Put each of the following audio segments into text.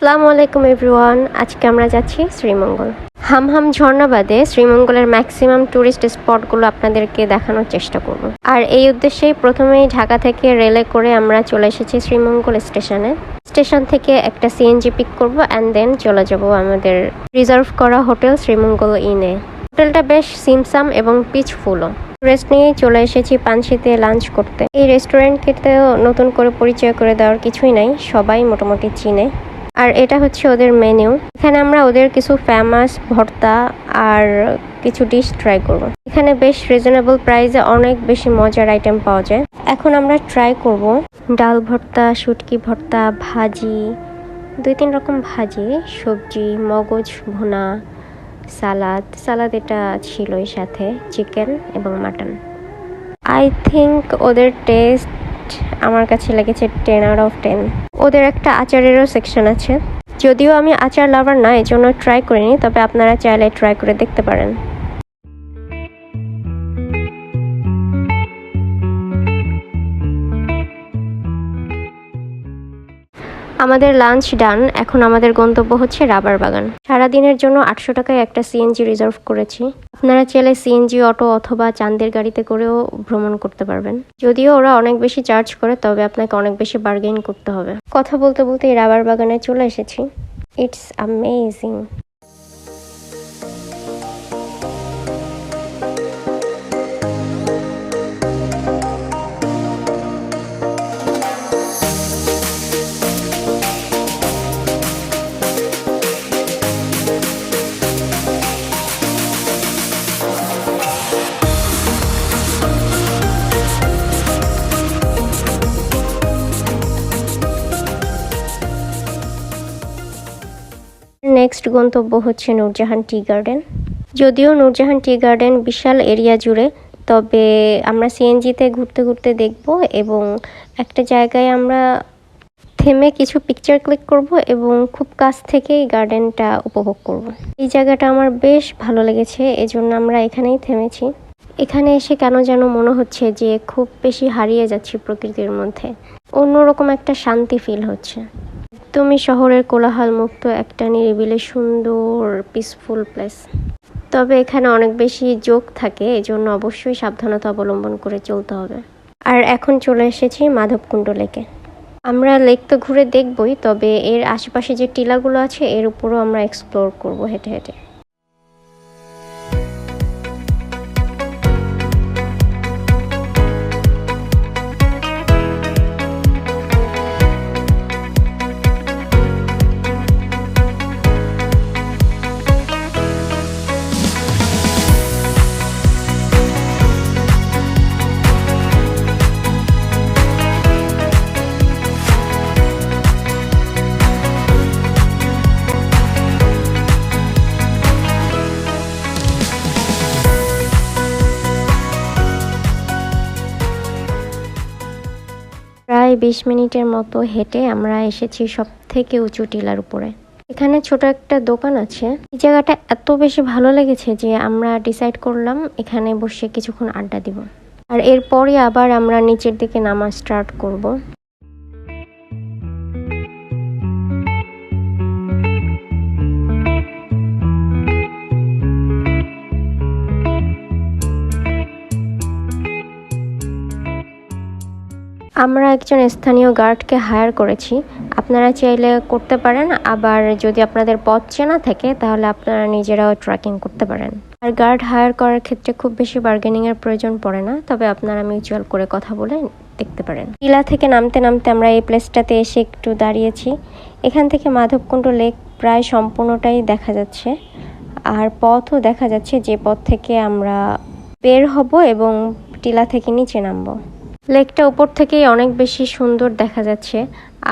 আসসালামু আলাইকুম এভরিওয়ান। আজকে আমরা যাচ্ছি শ্রীমঙ্গল। হামহাম ঝর্ণা বাদে শ্রীমঙ্গলের ম্যাক্সিমাম ট্যুরিস্ট স্পটগুলো আপনাদেরকে দেখানোর চেষ্টা করব। আর এই উদ্দেশ্যেই প্রথমেই ঢাকা থেকে রেলে করে আমরা চলে এসেছি শ্রীমঙ্গল স্টেশনে। স্টেশন থেকে একটা সিএনজি পিক করব অ্যান্ড দেন চলে যাব আমাদের রিজার্ভ করা হোটেল শ্রীমঙ্গল ইনে। হোটেলটা বেশ সিমসাম এবং পিচফুলও। রেস্ট নিয়েই চলে এসেছি পানশিতে লাঞ্চ করতে। এই রেস্টুরেন্টকেও নতুন করে পরিচয় করে দেওয়ার কিছুই নাই, সবাই মোটামুটি চিনে। আর এটা হচ্ছে ওদের মেনু। এখানে আমরা ওদের কিছু ফেমাস ভর্তা আর কিছু ডিশ ট্রাই করব। এখানে বেশ রিজনেবল প্রাইসে অনেক বেশি মজার আইটেম পাওয়া যায়। এখন আমরা ট্রাই করব ডাল ভর্তা, শুটকি ভর্তা, ভাজি, 2-3 রকম ভাজি, সবজি, মগজ ভুনা, সালাদ এটা ছিল এর সাথে, চিকেন এবং মাটন। আই থিঙ্ক ওদের টেস্ট আমার কাছে লেগেছে 10 out of 10। ওদের একটা আচারেরও সেকশন আছে, যদিও আমি আচার লাভার না, এই জন্য ট্রাই করিনি, তবে আপনারা চাইলে ট্রাই করে দেখতে পারেন। আমাদের লাঞ্চ ডান। এখন আমাদের গন্তব্য হচ্ছে রাবার বাগান। সারাদিনের জন্য 800 টাকায় একটা সিএনজি রিজার্ভ করেছি। আপনারা চাইলে সিএনজি অটো অথবা চাঁদের গাড়িতে করেও ভ্রমণ করতে পারবেন। যদিও ওরা অনেক বেশি চার্জ করে, তবে আপনাকে অনেক বেশি বার্গেইন করতে হবে। কথা বলতে বলতে এই রাবার বাগানে চলে এসেছি। It's amazing. নেক্সট গন্তব্য হচ্ছে নূরজাহান টি গার্ডেন। যদিও নূরজাহান টি গার্ডেন বিশাল এরিয়া জুড়ে, তবে আমরা সিএনজিতে ঘুরতে ঘুরতে দেখব এবং একটা জায়গায় আমরা থেমে কিছু পিকচার ক্লিক করব এবং খুব কাছ থেকেই গার্ডেনটা উপভোগ করব। এই জায়গাটা আমার বেশ ভালো লেগেছে, এজন্য আমরা এখানেই থেমেছি। এখানে এসে কেন যেন মনে হচ্ছে যে খুব বেশি হারিয়ে যাচ্ছি প্রকৃতির মধ্যে। অন্যরকম একটা শান্তি ফিল হচ্ছে। তুমি শহরের কোলাহল মুক্ত একটা নিরিবিলি সুন্দর পিসফুল প্লেস। তবে এখানে অনেক বেশি যোগ থাকে, এজন্য অবশ্যই সাবধানতা অবলম্বন করে চলতে হবে। আর এখন চলে এসেছি মাধবকুণ্ড লেকে। আমরা লেক তো ঘুরে দেখবই, তবে এর আশেপাশে যে টিলাগুলো আছে এর উপরও আমরা এক্সপ্লোর করব হেঁটে হেঁটে। প্রায় 20 মিনিটের মতো হেঁটে আমরা এসেছি সব থেকে উঁচু টিলার উপরে। এখানে ছোট একটা দোকান আছে। এই জায়গাটা এত বেশি ভালো লেগেছে যে আমরা ডিসাইড করলাম এখানে বসে কিছুক্ষণ আড্ডা দিব। আর এরপরই আবার আমরা নিচের দিকে নামা স্টার্ট করব। আমরা একজন স্থানীয় গার্ডকে হায়ার করেছি, আপনারা চাইলে করতে পারেন। আবার যদি আপনাদের পথ চেনা থাকে তাহলে আপনারা নিজেরাও ট্রেকিং করতে পারেন। আর গার্ড হায়ার করার ক্ষেত্রে খুব বেশি বার্গেনিংয়ের প্রয়োজন পড়ে না, তবে আপনারা মিউচুয়াল করে কথা বলে দেখতে পারেন। টিলা থেকে নামতে নামতে আমরা এই প্লেসটাতে এসে একটু দাঁড়িয়েছি। এখান থেকে মাধবকুণ্ড লেক প্রায় সম্পূর্ণটাই দেখা যাচ্ছে, আর পথও দেখা যাচ্ছে যে পথ থেকে আমরা বের হব এবং টিলা থেকে নিচে নামবো। লেকটা উপর থেকেই অনেক বেশি সুন্দর দেখা যাচ্ছে,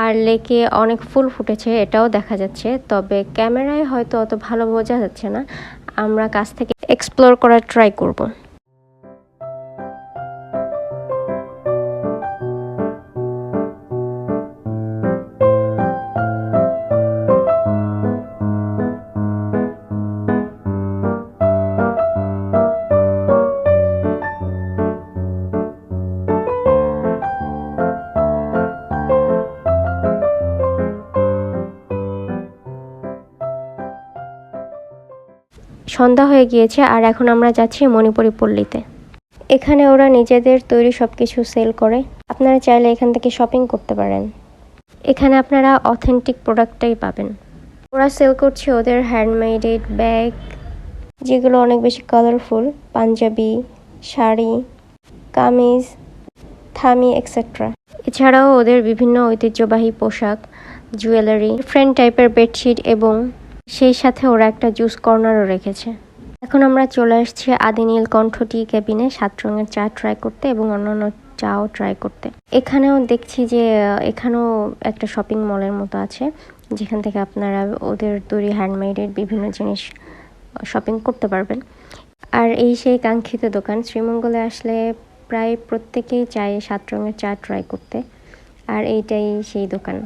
আর লেকে অনেক ফুল ফুটেছে এটাও দেখা যাচ্ছে, তবে ক্যামেরায় হয়তো অত ভালো বোঝা যাচ্ছে না। আমরা কাছ থেকে এক্সপ্লোর করার ট্রাই করব। সন্ধ্যা হয়ে গিয়েছে আর এখন আমরা যাচ্ছি মণিপুরি পল্লীতে। এখানে ওরা নিজেদের তৈরি সব কিছু সেল করে, আপনারা চাইলে এখান থেকে শপিং করতে পারেন। এখানে আপনারা অথেন্টিক প্রোডাক্টটাই পাবেন। ওরা সেল করছে ওদের হ্যান্ডমেড ব্যাগ, যেগুলো অনেক বেশি কালারফুল, পাঞ্জাবি, শাড়ি, কামিজ, থামি এক্সেট্রা। এছাড়াও ওদের বিভিন্ন ঐতিহ্যবাহী পোশাক, জুয়েলারি, ডিফারেন্ট টাইপের বেডশিট এবং সেই সাথে ওরা একটা জুস কর্নারও রেখেছে। এখন আমরা চলে আসছি আদি নীলকণ্ঠ টি কেবিনে 7 রঙের চা ট্রাই করতে এবং অন্যান্য চাও ট্রাই করতে। এখানেও দেখছি যে এখানেও একটা শপিং মলের মতো আছে, যেখান থেকে আপনারা ওদের তৈরি হ্যান্ডমেডের বিভিন্ন জিনিস শপিং করতে পারবেন। আর এই সেই কাঙ্ক্ষিত দোকান, শ্রীমঙ্গলে আসলে প্রায় প্রত্যেকেই চায় 7 রঙের চা ট্রাই করতে, আর এইটাই সেই দোকান।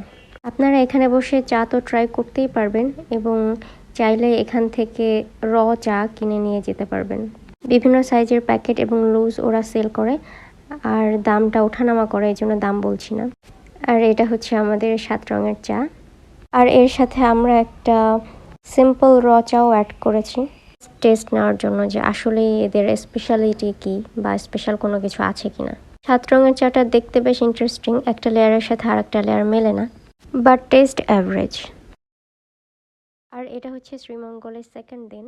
আপনারা এখানে বসে চা তো ট্রাই করতেই পারবেন এবং চাইলে এখান থেকে র চা কিনে নিয়ে যেতে পারবেন। বিভিন্ন সাইজের প্যাকেট এবং লুজ ওরা সেল করে, আর দামটা ওঠানামা করে, এই জন্য দাম বলছি না। আর এটা হচ্ছে আমাদের 7 রঙের চা, আর এর সাথে আমরা একটা সিম্পল র চাও অ্যাড করেছি টেস্ট নেওয়ার জন্য যে আসলে এদের স্পেশালিটি কি বা স্পেশাল কোনো কিছু আছে কিনা। 7 রঙের চাটা দেখতে বেশ ইন্টারেস্টিং, একটা লেয়ারের সাথে আর একটা লেয়ার মেলে না, বাট টেস্ট অ্যাভারেজ। আর এটা হচ্ছে শ্রীমঙ্গলের সেকেন্ড দিন।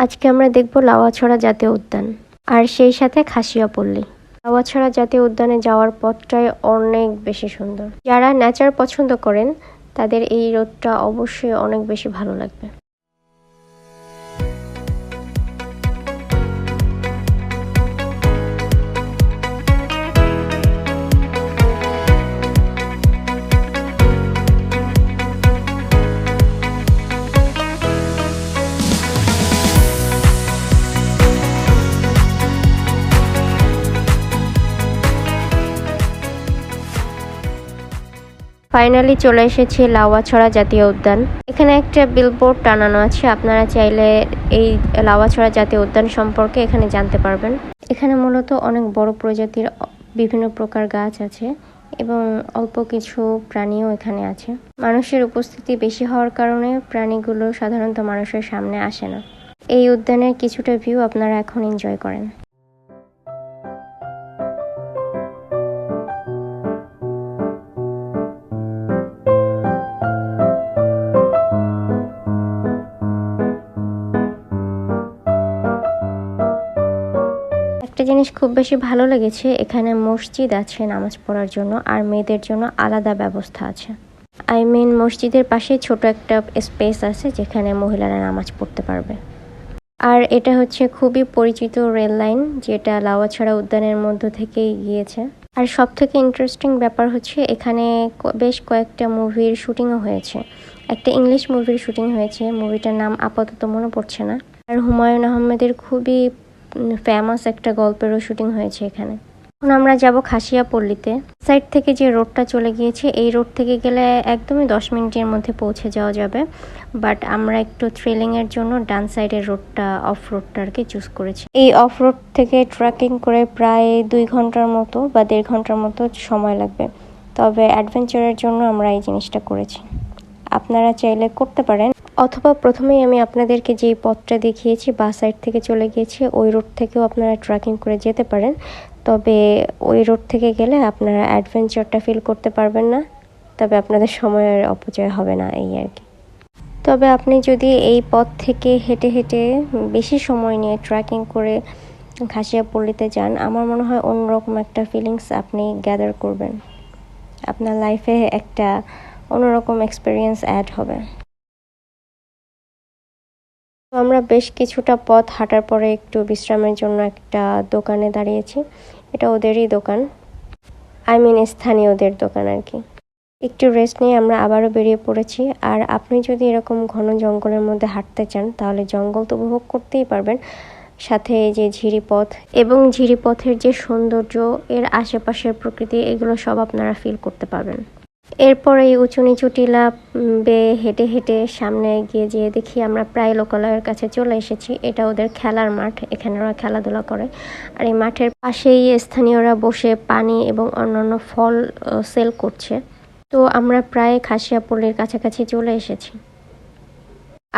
আজকে আমরা দেখব লাউয়াছড়া জাতীয় উদ্যান আর সেই সাথে খাসিয়াপল্লী। লাউয়াছড়া জাতীয় উদ্যানে যাওয়ার পথটাই অনেক বেশি সুন্দর। যারা নেচার পছন্দ করেন তাদের এই রোডটা অবশ্যই অনেক বেশি ভালো লাগবে। ফাইনালি চলে এসেছি লাউয়াছড়া জাতীয় উদ্যান। এখানে একটা বিলবোর্ড টানানো আছে, আপনারা চাইলে এই লাউয়াছড়া জাতীয় উদ্যান সম্পর্কে এখানে জানতে পারবেন। এখানে মূলত অনেক বড় প্রজাতির বিভিন্ন প্রকার গাছ আছে এবং অল্প কিছু প্রাণীও এখানে আছে। মানুষের উপস্থিতি বেশি হওয়ার কারণে প্রাণীগুলো সাধারণত মানুষের সামনে আসে না। এই উদ্যানের কিছুটা ভিউ আপনারা এখন এনজয় করেন। একটা জিনিস খুব বেশি ভালো লেগেছে, এখানে মসজিদ আছে নামাজ পড়ার জন্য, আর মেয়েদের জন্য আলাদা ব্যবস্থা আছে। মসজিদের পাশে ছোট একটা স্পেস আছে যেখানে মহিলারা নামাজ পড়তে পারবে। আর এটা হচ্ছে খুবই পরিচিত রেল লাইন, যেটা লাউয়াছড়া উদ্যানের মধ্য থেকেই গিয়েছে। আর সব থেকে ইন্টারেস্টিং ব্যাপার হচ্ছে এখানে বেশ কয়েকটা মুভির শুটিংও হয়েছে। একটা ইংলিশ মুভির শুটিং হয়েছে, মুভিটার নাম আপাতত মনে পড়ছে না। আর হুমায়ুন আহমেদের খুবই ফেমাস একটা গল্পেরও শুটিং হয়েছে এখানে। এখন আমরা যাব খাসিয়াপল্লীতে। সাইড থেকে যে রোডটা চলে গিয়েছে, এই রোড থেকে গেলে একদমই 10 মিনিটের মধ্যে পৌঁছে যাওয়া যাবে, বাট আমরা একটু থ্রিলিংয়ের জন্য ডান সাইডের রোডটা, অফ রোডটা আর কি চুজ করেছি। এই অফ রোড থেকে ট্রেকিং করে প্রায় 2 ঘন্টার মতো বা 1.5 ঘন্টার মতো সময় লাগবে, তবে অ্যাডভেঞ্চারের জন্য আমরা এই জিনিসটা করেছি। আপনারা চাইলে করতে পারেন, অথবা প্রথমেই আমি আপনাদেরকে যেই পথটা দেখিয়েছি বা সাইড থেকে চলে গিয়েছে, ওই রোড থেকেও আপনারা ট্রেকিং করে যেতে পারেন। তবে ওই রোড থেকে গেলে আপনারা অ্যাডভেঞ্চারটা ফিল করতে পারবেন না, তবে আপনাদের সময়ের অপচয় হবে না, এই আর কি। তবে আপনি যদি এই পথ থেকে হেঁটে হেঁটে বেশি সময় নিয়ে ট্রেকিং করে খাসিয়াপল্লীতে যান, আমার মনে হয় অন্যরকম একটা ফিলিংস আপনি গ্যাদার করবেন। আপনার লাইফে একটা অন্যরকম এক্সপিরিয়েন্স অ্যাড হবে। আমরা বেশ কিছুটা পথ হাঁটার পরে একটু বিশ্রামের জন্য একটা দোকানে দাঁড়িয়েছি। এটা ওদেরই দোকান, স্থানীয়দের দোকান আর কি। একটু রেস্ট নিয়ে আমরা আবারও বেরিয়ে পড়েছি। আর আপনি যদি এরকম ঘন জঙ্গলের মধ্যে হাঁটতে চান, তাহলে জঙ্গল তো উপভোগ করতেই পারবেন, সাথে এই যে ঝিরিপথ এবং ঝিরিপথের যে সৌন্দর্য, এর আশেপাশের প্রকৃতি, এগুলো সব আপনারা ফিল করতে পারবেন। এরপর এই উঁচু নিচু টিলা বেয়ে হেঁটে হেঁটে সামনে এগিয়ে যেয়ে দেখি আমরা প্রায় লোকালয়ের কাছে চলে এসেছি। এটা ওদের খেলার মাঠ, এখানে ওরা খেলাধুলা করে। আর এই মাঠের পাশেই স্থানীয়রা বসে পানি এবং অন্যান্য ফল সেল করছে। তো আমরা প্রায় খাসিয়াপল্লীর কাছাকাছি চলে এসেছি।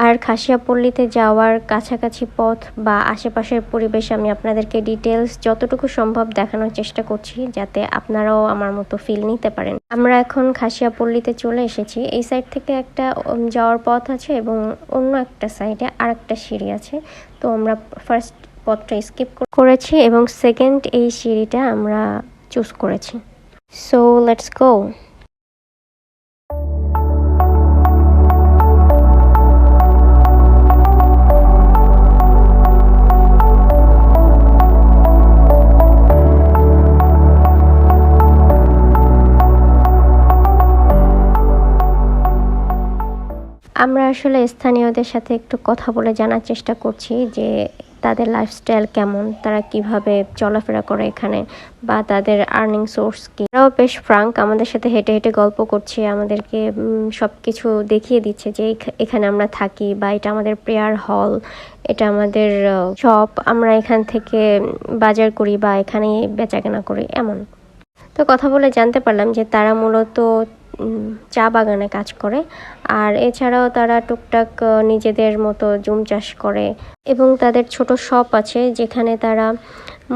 আর খাসিয়াপল্লীতে যাওয়ার কাছাকাছি পথ বা আশেপাশের পরিবেশ আমি আপনাদেরকে ডিটেলস যতটুকু সম্ভব দেখানোর চেষ্টা করছি, যাতে আপনারাও আমার মতো ফিল নিতে পারেন। আমরা এখন খাসিয়াপল্লীতে চলে এসেছি। এই সাইড থেকে একটা যাওয়ার পথ আছে এবং অন্য একটা সাইডে আর একটা সিঁড়ি আছে। তো আমরা ফার্স্ট পথটা স্কিপ করেছি এবং সেকেন্ড এই সিঁড়িটা আমরা চুজ করেছি। So let's go. আমরা আসলে স্থানীয়দের সাথে একটু কথা বলে জানার চেষ্টা করছি যে তাদের লাইফস্টাইল কেমন, তারা কিভাবে চলাফেরা করে এখানে, বা তাদের আর্নিং সোর্স কি। তারাও বেশ ফ্রাঙ্ক, আমাদের সাথে হেঁটে হেঁটে গল্প করছে, আমাদেরকে সব কিছু দেখিয়ে দিচ্ছে যে এখানে আমরা থাকি, বা এটা আমাদের প্রেয়ার হল, এটা আমাদের শপ, আমরা এখান থেকে বাজার করি বা এখানেই বেচাকেনা করি এমন। তো কথা বলে জানতে পারলাম যে তারা মূলত চা বাগানে কাজ করে, আর এছাড়াও তারা টুকটাক নিজেদের মতো জুম চাষ করে এবং তাদের ছোট শপ আছে যেখানে তারা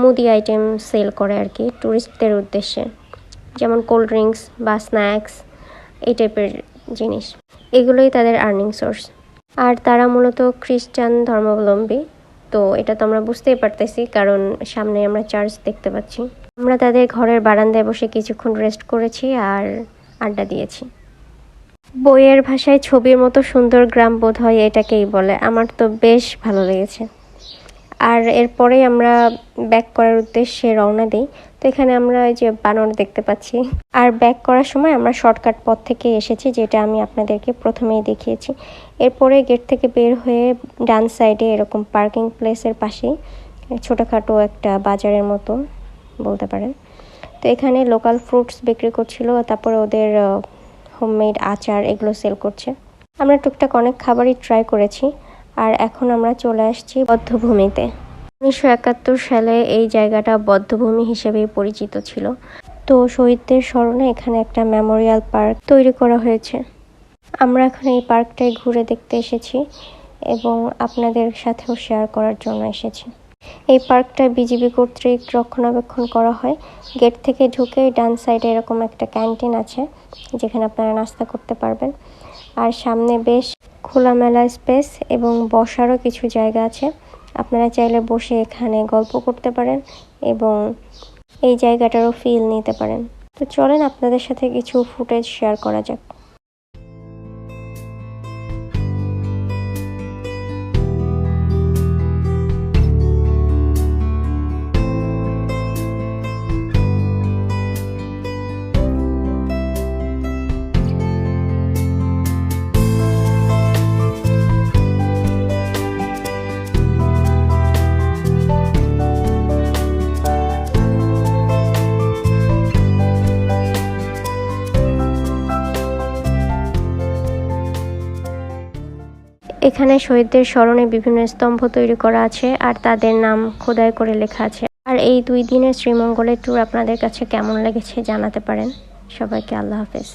মুদি আইটেম সেল করে আর কি, ট্যুরিস্টদের উদ্দেশ্যে, যেমন কোল্ড ড্রিঙ্কস বা স্ন্যাক্স এই টাইপের জিনিস। এগুলোই তাদের আর্নিং সোর্স। আর তারা মূলত খ্রিস্টান ধর্মাবলম্বী। তো এটা তো আমরা বুঝতেই পারতেছি, কারণ সামনে আমরা চার্চ দেখতে পাচ্ছি। আমরা তাদের ঘরের বারান্দায় বসে কিছুক্ষণ রেস্ট করেছি আর আড্ডা দিয়েছি। বইয়ের ভাষায় ছবির মতো সুন্দর গ্রাম বোধ হয় এটাকেই বলে। আমার তো বেশ ভালো লেগেছে। আর এরপরেই আমরা ব্যাক করার উদ্দেশ্যে রওনা দিই। তো এখানে আমরা ওই যে বানর দেখতে পাচ্ছি। আর ব্যাক করার সময় আমরা শর্টকাট পথ থেকে এসেছি, যেটা আমি আপনাদেরকে প্রথমেই দেখিয়েছি। এরপরে গেট থেকে বের হয়ে ডান সাইডে এরকম পার্কিং প্লেসের পাশেই ছোটোখাটো একটা বাজারের মতো বলতে পারেন। তো এখানে লোকাল ফ্রুটস বিক্রি করছিল, তারপরে ওদের হোমমেড আচার এগুলো সেল করছে। আমরা টুকটাক অনেক খাবারই ট্রাই করেছি। আর এখন আমরা চলে আসছি বধ্যভূমিতে। 1971 সালে এই জায়গাটা বধ্যভূমি হিসেবেই পরিচিত ছিল। তো শহীদদের স্মরণে এখানে একটা মেমোরিয়াল পার্ক তৈরি করা হয়েছে। আমরা এখন এই পার্কটাই ঘুরে দেখতে এসেছি এবং আপনাদের সাথেও শেয়ার করার জন্য এসেছি। এই পার্কটা বিজিবি কর্তৃক রক্ষণাবেক্ষণ করা হয়। গেট থেকে ঢুকে ডান সাইডে এরকম একটা ক্যান্টিন আছে যেখানে আপনারা নাস্তা করতে পারবেন। আর সামনে বেশ খোলামেলা স্পেস এবং বসারও কিছু জায়গা আছে। আপনারা চাইলে বসে এখানে গল্প করতে পারেন এবং এই জায়গাটারও ফিল নিতে পারেন। তো চলেন আপনাদের সাথে কিছু ফুটেজ শেয়ার করা যাক। এখানে শহীদদের স্মরণে বিভিন্ন স্তম্ভ তৈরি করা আছে আর তাদের নাম খোদাই করে লেখা আছে। আর এই 2 দিনের শ্রীমঙ্গলের ট্যুর আপনাদের কাছে কেমন লেগেছে জানাতে পারেন। সবাইকে আল্লাহ হাফেজ।